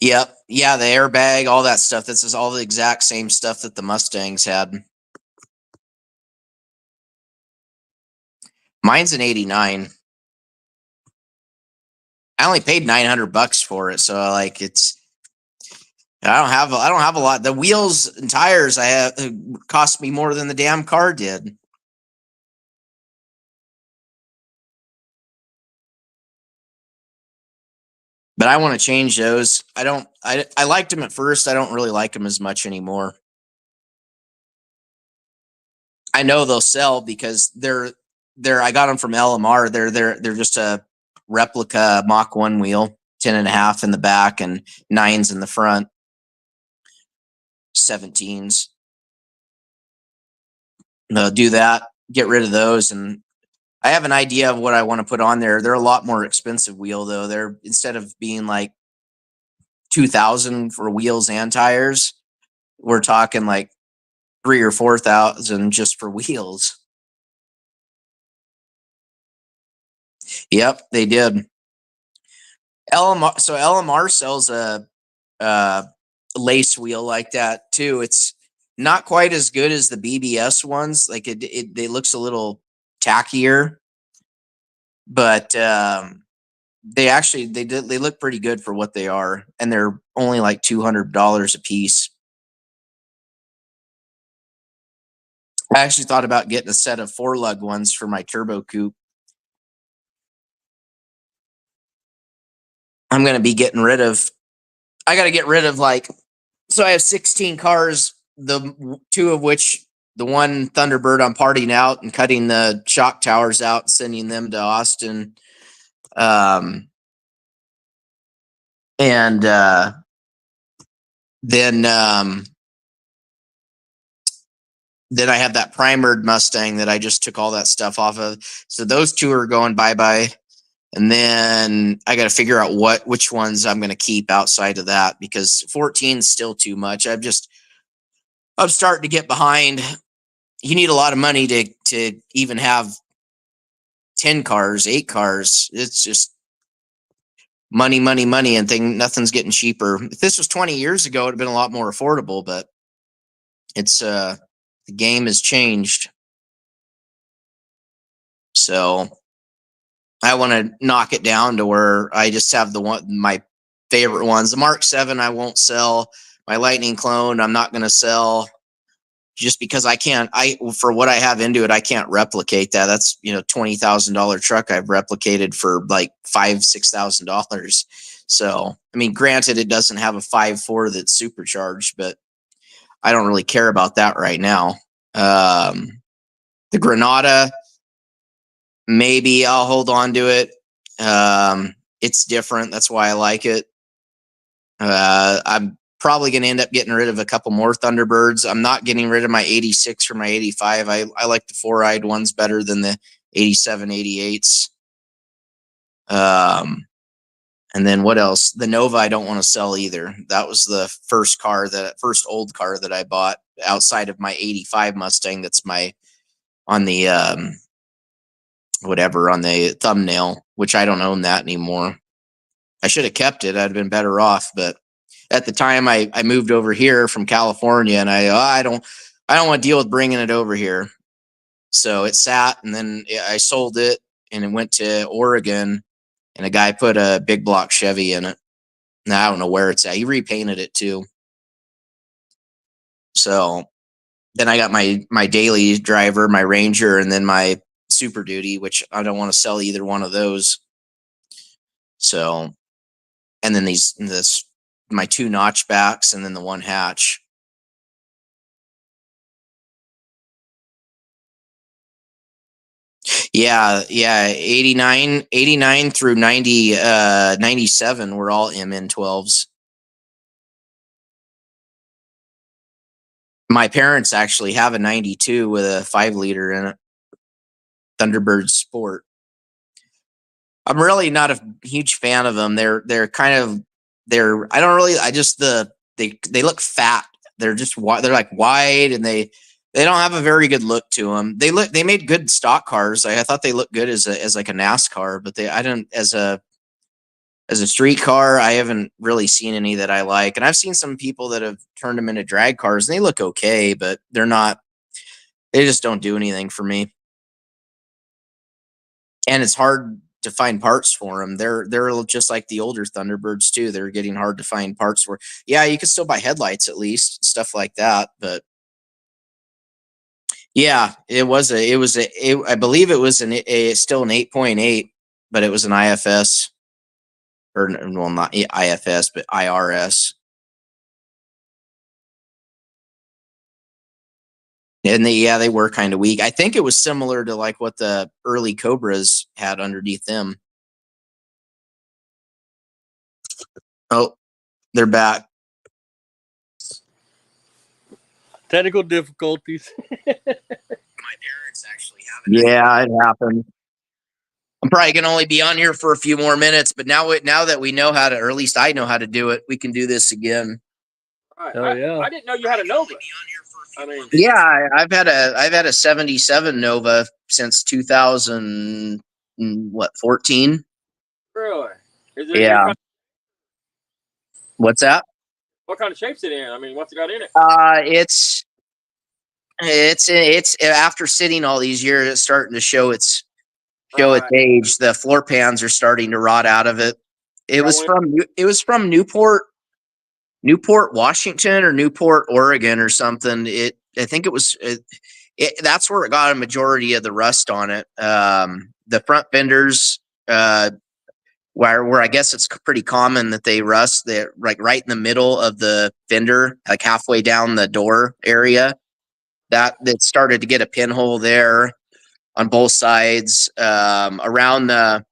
S1: Yep. Yeah, the airbag, all that stuff. This is all the exact same stuff that the Mustangs had. Mine's an 89. I only paid $900 for it, so like it's I don't have a lot. The wheels and tires I have cost me more than the damn car did. But I want to change those. I liked them at first. I don't really like them as much anymore. I know they'll sell because I got them from LMR. They're just a replica Mach 1 wheel, 10.5 in the back and 9s in the front. 17s. They'll do that, get rid of those, and I have an idea of what I want to put on there. They're a lot more expensive wheel though. They're instead of being like 2,000 for wheels and tires, we're talking like 3 or 4,000 just for wheels. Yep, they did. LMR sells a lace wheel like that too. It's not quite as good as the BBS ones. Like it looks a little tackier, but they look pretty good for what they are, and they're only like $200 a piece. I actually thought about getting a set of 4-lug ones for my turbo coupe. I'm going to be getting rid of. I got to get rid of so I have 16 cars. The 2 of which, the one Thunderbird, I'm parting out and cutting the shock towers out and sending them to Austin. And then I have that primered Mustang that I just took all that stuff off of. So those 2 are going bye-bye. And then I got to figure out which ones I'm going to keep outside of that, because 14 is still too much. I'm starting to get behind. You need a lot of money to even have 10 cars, 8 cars. It's just money, and nothing's getting cheaper. If this was 20 years ago, it'd have been a lot more affordable, but it's the game has changed. So I want to knock it down to where I just have my favorite ones. The Mark 7 I won't sell. My Lightning Clone I'm not going to sell, just because for what I have into it, I can't replicate that. That's $20,000 truck I've replicated for like $5,000-$6,000. So I mean, granted, it doesn't have a 5.4 that's supercharged, but I don't really care about that right now. The Granada, maybe I'll hold on to it. It's different. That's why I like it. I'm probably going to end up getting rid of a couple more Thunderbirds. I'm not getting rid of my 86 or my 85. I like the 4-eyed ones better than the 87, 88s. And then what else? The Nova I don't want to sell either. That was the first old car that I bought outside of my 85 Mustang. That's on the whatever on the thumbnail, which I don't own that anymore. I should have kept it. I'd have been better off. But at the time I moved over here from California, and I don't want to deal with bringing it over here. So it sat, and then I sold it, and it went to Oregon, and a guy put a big block Chevy in it. Now I don't know where it's at. He repainted it too. So then I got my daily driver, my Ranger, and then my Super Duty, which I don't want to sell either one of those. So, and then my 2 notchbacks, and then the 1 hatch. Yeah, 89 through 97 were all MN12s. My parents actually have a 92 with a 5-liter in it. Thunderbird Sport. I'm really not a huge fan of them. They're I don't really, they look fat. They're like wide, and they don't have a very good look to them. They made good stock cars. I thought they looked good as like a NASCAR, but I don't, as a street car, I haven't really seen any that I like. And I've seen some people that have turned them into drag cars, and they look okay, but they just don't do anything for me. And it's hard to find parts for them. They're just like the older Thunderbirds too. They're getting hard to find parts for. Yeah, you could still buy headlights at least, stuff like that. But yeah, I believe it was still an 8.8, but it was an IFS, or well, not IFS, but IRS. And they were kind of weak. I think it was similar to like what the early Cobras had underneath them. Oh, they're back.
S2: Technical difficulties.
S1: My parents actually have it. Yeah, it happened. I'm probably gonna only be on here for a few more minutes, but now that we know how to, or at least I know how to do it, we can do this again.
S3: Right. Oh yeah. I didn't know you had a Nova. I mean,
S1: yeah, I've had a 77 Nova since 2014.
S3: Really?
S1: Yeah. What's that?
S3: What kind of shape's it in? I mean, what's it got in it?
S1: It's after sitting all these years, it's starting to show its age. The floor pans are starting to rot out of it. It was from Newport, Washington, or Newport, Oregon, or something. I think it was. That's where it got a majority of the rust on it. The front fenders, where I guess it's pretty common that they rust. They're like right in the middle of the fender, like halfway down the door area. That started to get a pinhole there on both sides, around the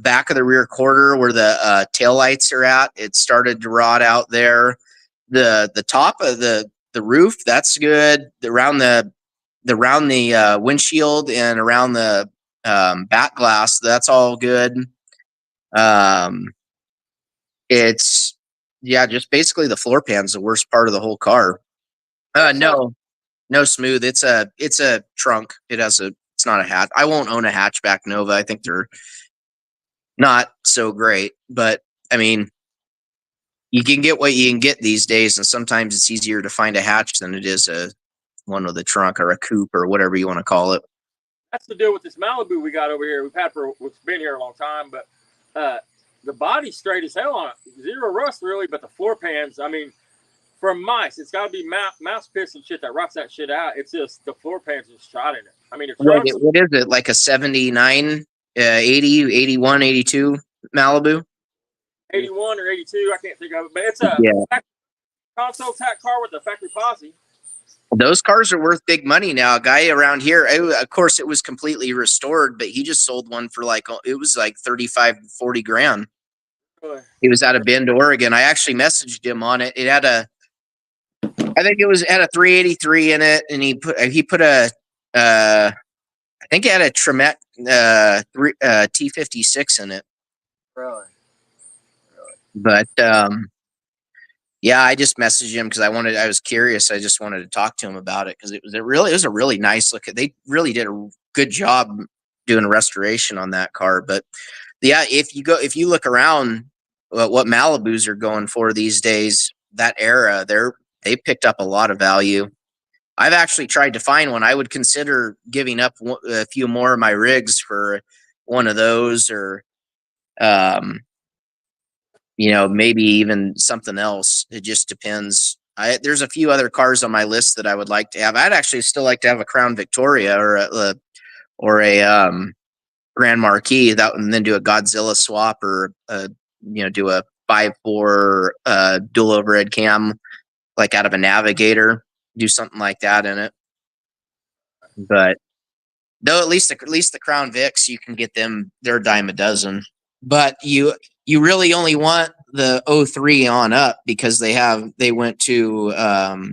S1: back of the rear quarter where the tail lights are at. It started to rot out there. The top of the roof, that's good. Around the windshield and around the back glass, that's all good. It's just basically the floor pan's the worst part of the whole car. No smooth. It's a trunk. It's not a hatch. I won't own a hatchback Nova. I think they're not so great, but I mean, you can get what you can get these days, and sometimes it's easier to find a hatch than it is one with a trunk or a coupe or whatever you want to call it.
S3: That's the deal with this Malibu we got over here. It's been here a long time, but the body's straight as hell on it. Zero rust really, but the floor pans, I mean, for mice, it's got to be mouse piss and shit that rots that shit out. It's just the floor pans just shot in it. I mean,
S1: what is it, like a 79, 80, 81, 82 Malibu?
S3: 81 or 82, I can't think of it, but it's a console tack car with a factory posse.
S1: Those cars are worth big money now. A guy around here, of course, it was completely restored, but he just sold one for it was like 35, 40 grand. Really? He was out of Bend, Oregon. I actually messaged him on it. It had had a 383 in it, and he put a I think it had a Tremec T56 in it.
S3: Really?
S1: But I just messaged him because I was curious. I just wanted to talk to him about it because it was a really nice look. They really did a good job doing a restoration on that car. But yeah, if you look around what Malibus are going for these days, that era, they picked up a lot of value. I've actually tried to find one. I would consider giving up a few more of my rigs for one of those, or maybe even something else. It just depends. There's a few other cars on my list that I would like to have. I'd actually still like to have a Crown Victoria or a Grand Marquis, and then do a Godzilla swap, or do a 5.4 dual overhead cam, like out of a Navigator. Do something like that in it. But Though at least the Crown Vics, you can get them, they're a dime a dozen. But you really only want the 03 on up because they went to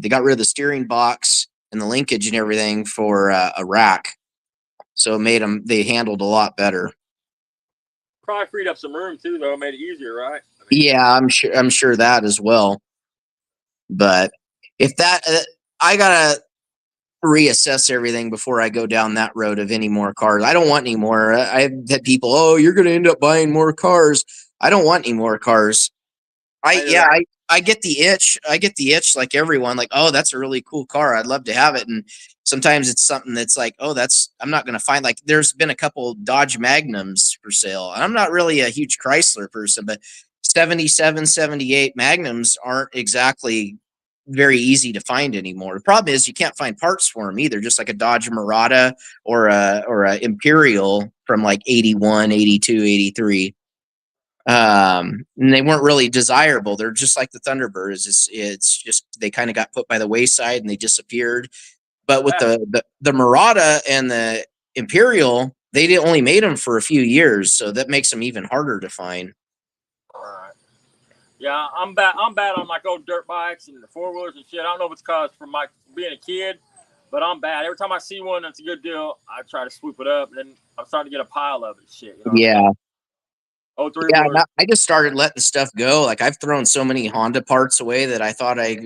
S1: they got rid of the steering box and the linkage and everything for a rack. So it made them, they handled a lot better.
S3: Probably freed up some room too, though. Made it easier, right?
S1: Yeah, I'm sure that as well. But if that, I gotta reassess everything before I go down that road of any more cars. I don't want any more. I've had people, oh, you're gonna end up buying more cars. I don't want any more cars. I get the itch. I get the itch like everyone, like, oh, that's a really cool car. I'd love to have it. And sometimes it's something that's like, oh, I'm not going to find, like, there's been a couple Dodge Magnums for sale. And I'm not really a huge Chrysler person, but 77, 78 Magnums aren't exactly very easy to find anymore. The problem is you can't find parts for them either, just like a Dodge Murata or a Imperial from like 81, 82, 83. And they weren't really desirable. They're just like the Thunderbirds. It's just they kind of got put by the wayside and they disappeared. But with the Murata and the Imperial, they only made them for a few years, so that makes them even harder to find.
S3: Right. Yeah, I'm bad on like old dirt bikes and the 4-wheelers and shit. I don't know if it's caused from my being a kid, but I'm bad. Every time I see one that's a good deal, I try to swoop it up, and then I'm starting to get a pile of it. Shit. You know?
S1: Yeah.
S3: Oh, three.
S1: Yeah, I just started letting stuff go. Like I've thrown so many Honda parts away that I thought I'd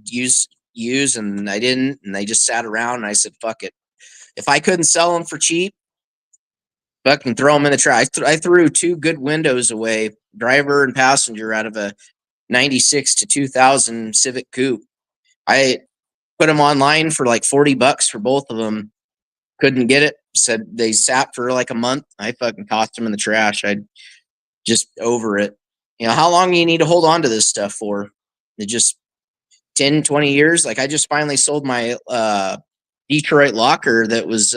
S1: use and I didn't, and they just sat around. And I said, "Fuck it." If I couldn't sell them for cheap, fucking throw them in the trash. I threw 2 good windows away, driver and passenger, out of a 96 to 2000 Civic Coupe. I put them online for like $40 for both of them. Couldn't get it. Said they sat for like a month. I fucking tossed them in the trash. I just over it. You know, how long do you need to hold on to this stuff for? It just 10, 20 years. Like I just finally sold my Detroit locker that was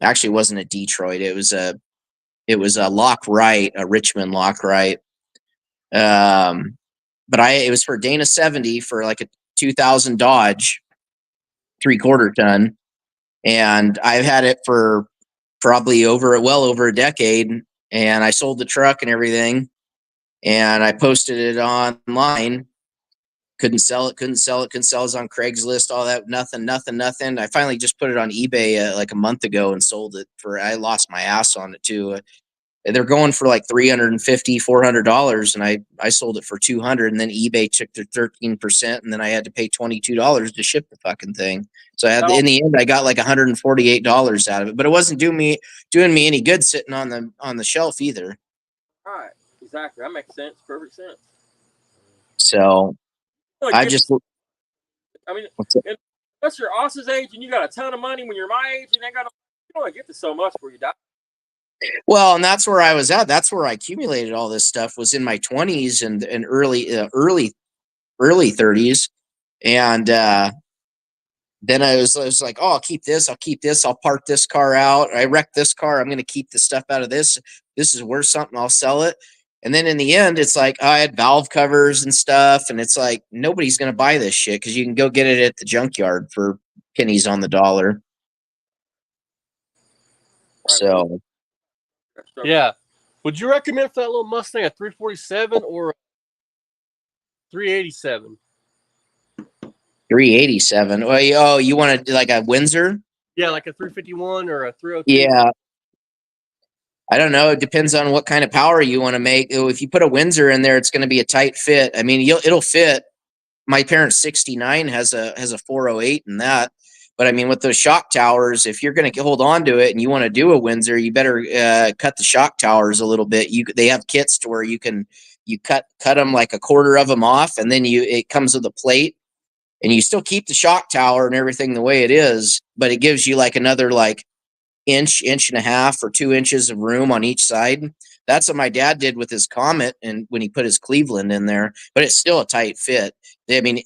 S1: actually it wasn't a Detroit. It was a Lock-Right, a Richmond Lock-Right. But it was for Dana 70 for like a 2000 Dodge 3/4 ton. And I've had it for probably well over a decade. And I sold the truck and everything. And I posted it online. Couldn't sell it. It was on Craigslist, all that. Nothing. I finally just put it on eBay like a month ago and sold it I lost my ass on it too. They're going for like $350, $400, and I sold it for $200, and then eBay took their 13%, and then I had to pay $22 to ship the fucking thing. So in the end, I got like $148 out of it, but it wasn't doing me any good sitting on the shelf either.
S3: All right, exactly. That makes sense. Perfect sense.
S1: So I mean,
S3: unless you're Aus's age and you got a ton of money when you're my age, and you don't get to so much where you die.
S1: Well, and that's where I was at. That's where I accumulated all this stuff, was in my 20s and early 30s. And then I was like, oh, I'll keep this. I'll park this car out. I wrecked this car. I'm going to keep the stuff out of this. This is worth something. I'll sell it. And then in the end, it's like, I had valve covers and stuff. And it's like, nobody's going to buy this shit because you can go get it at the junkyard for pennies on the dollar. So.
S2: Yeah. Would you recommend for that little Mustang a 347 or a 387?
S1: 387. Oh, you want to like a Windsor?
S2: Yeah, like a 351 or a 302.
S1: Yeah. I don't know. It depends on what kind of power you want to make. If you put a Windsor in there, it's going to be a tight fit. I mean, it'll fit. My parents' 69 has a 408 in that. But I mean, with those shock towers, if you're going to hold on to it and you want to do a Windsor, you better cut the shock towers a little bit. They have kits to where you cut them like a quarter of them off, and then it comes with a plate, and you still keep the shock tower and everything the way it is, but it gives you like another like inch and a half or 2 inches of room on each side. That's what my dad did with his Comet, and when he put his Cleveland in there, but it's still a tight fit. I mean.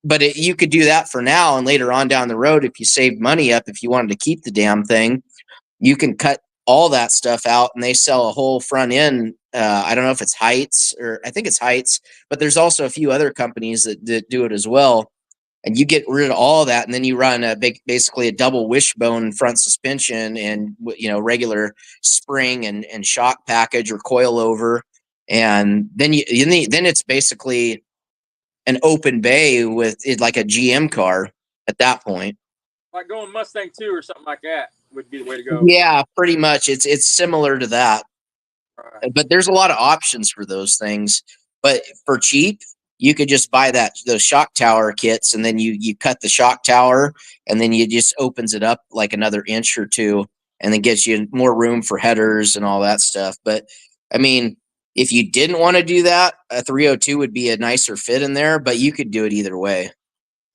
S1: But you could do that for now, and later on down the road, if you saved money up, if you wanted to keep the damn thing, you can cut all that stuff out, and they sell a whole front end. I don't know if it's Heights, or I think it's Heights, but there's also a few other companies that do it as well. and you get rid of all of that, and then you run basically a double wishbone front suspension and regular spring and shock package or coil over, and then then it's basically an open bay with it like a GM car at that point.
S3: Like going Mustang 2 or something like that would be the way to go.
S1: Yeah, pretty much. It's similar to that. Right. But there's a lot of options for those things. But for cheap, you could just buy those shock tower kits, and then you cut the shock tower, and then you just opens it up like another inch or two, and then gets you more room for headers and all that stuff. But I mean, if you didn't want to do that, a 302 would be a nicer fit in there, but you could do it either way.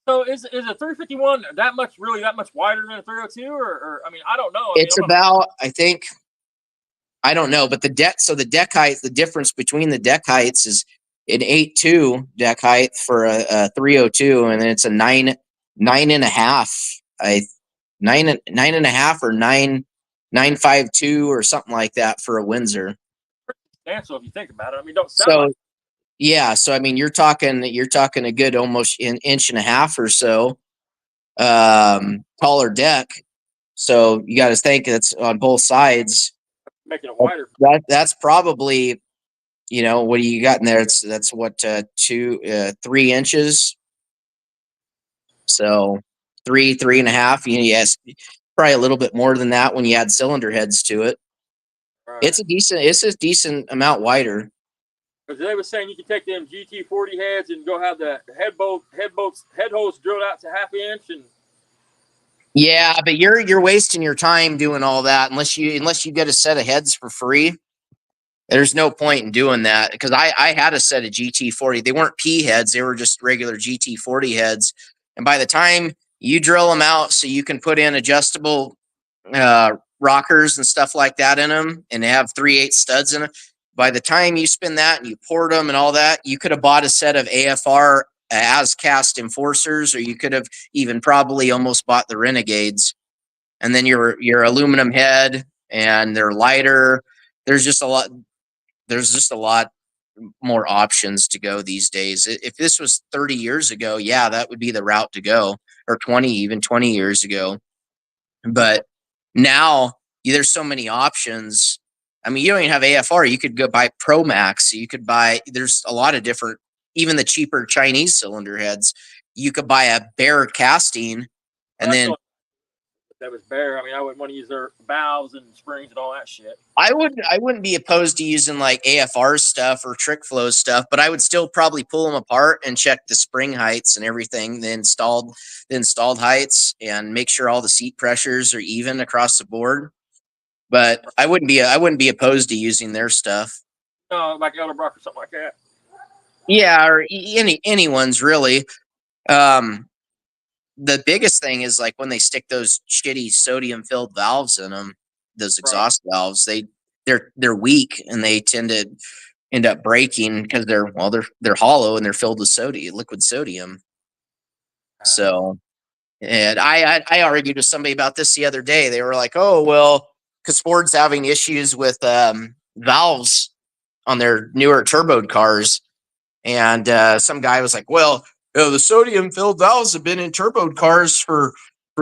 S3: So is a 351 that much wider than a 302, or I mean, I don't know.
S1: It's about, I think, I don't know, but the deck height, the difference between the deck heights is an 8.2 deck height for a 302, and then it's a 9.5, 9.5 or 9.52 or something like that for a Windsor.
S3: Substantial if you think about it. I mean, don't sound like.
S1: Yeah, so I mean, you're talking a good almost an inch and a half or so taller deck. So you got to think that's on both sides.
S3: Making it wider.
S1: That's probably, what do you got in there? That's what 3 inches. So 3.5. Yes, probably a little bit more than that when you add cylinder heads to it. Right. It's a decent amount wider.
S3: Because they were saying you could take them GT40 heads and go have the head holes drilled out to 1/2 inch and.
S1: Yeah, but you're wasting your time doing all that unless you get a set of heads for free. There's no point in doing that, because I had a set of GT40. They weren't P heads; they were just regular GT40 heads. And by the time you drill them out, so you can put in adjustable rockers and stuff like that in them, and they have 3/8 studs in them. By the time you spin that and you port them and all that, you could have bought a set of AFR as cast enforcers, or you could have even probably almost bought the Renegades. And then your aluminum head, and they're lighter. There's just a lot more options to go these days. If this was 30 years ago, yeah, that would be the route to go, or 20 years ago. But now there's so many options. I mean, you don't even have AFR. You could go buy Pro Max. There's a lot of different, even the cheaper Chinese cylinder heads. You could buy a Bear casting, and then
S3: that was Bear. I mean, I wouldn't want to use their valves and springs and all that shit.
S1: I wouldn't be opposed to using like AFR stuff or Trick Flow stuff, but I would still probably pull them apart and check the spring heights and everything, the installed heights, and make sure all the seat pressures are even across the board. But I wouldn't be opposed to using their stuff.
S3: Like Edelbrock or something like that.
S1: Yeah, or anyone's really. The biggest thing is like when they stick those shitty sodium filled valves in them, those exhaust valves, they're weak, and they tend to end up breaking because they're hollow and they're filled with liquid sodium. So, and I argued with somebody about this the other day. They were like, "Oh, well, because Ford's having issues with valves on their newer turboed cars," and some guy was like, "Well, the sodium filled valves have been in turboed cars for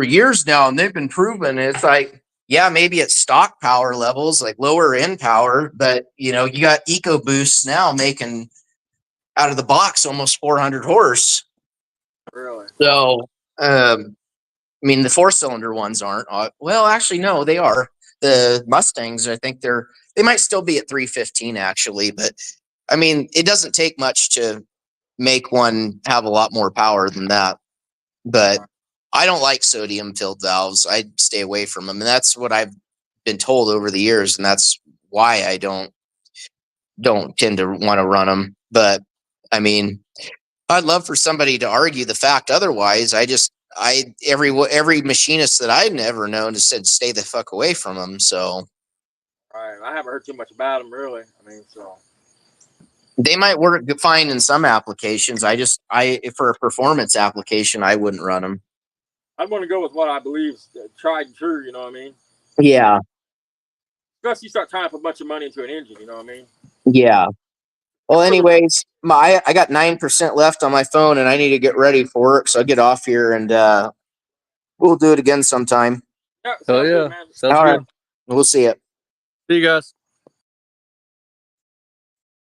S1: years now, and they've been proven." And it's like, yeah, maybe at stock power levels, like lower end power, but you got EcoBoosts now making out of the box almost 400 horse.
S3: Really?
S1: So, I mean, the 4-cylinder ones aren't. Well, actually, no, they are. The Mustangs, I think they might still be at 315 actually, but I mean, it doesn't take much to make one have a lot more power than that. But I don't like sodium filled valves. I stay away from them, and that's what I've been told over the years, and that's why I don't tend to want to run them. But I mean, I'd love for somebody to argue the fact otherwise. Every machinist that I've ever known has said stay the fuck away from them. So,
S3: right, I haven't heard too much about them really. I mean, so
S1: they might work fine in some applications. For a performance application, I wouldn't run them.
S3: I'd want to go with what I believe is tried and true. You know what I mean?
S1: Yeah.
S3: Especially you start tying up a bunch of money into an engine. You know what I mean?
S1: Yeah. Well, anyways, I got 9% left on my phone, and I need to get ready for work, so I'll get off here, and we'll do it again sometime.
S3: Yeah,
S2: Oh
S3: sounds
S2: yeah,
S3: good, man.
S2: sounds
S1: All
S2: good.
S1: right. We'll see you.
S2: See you guys.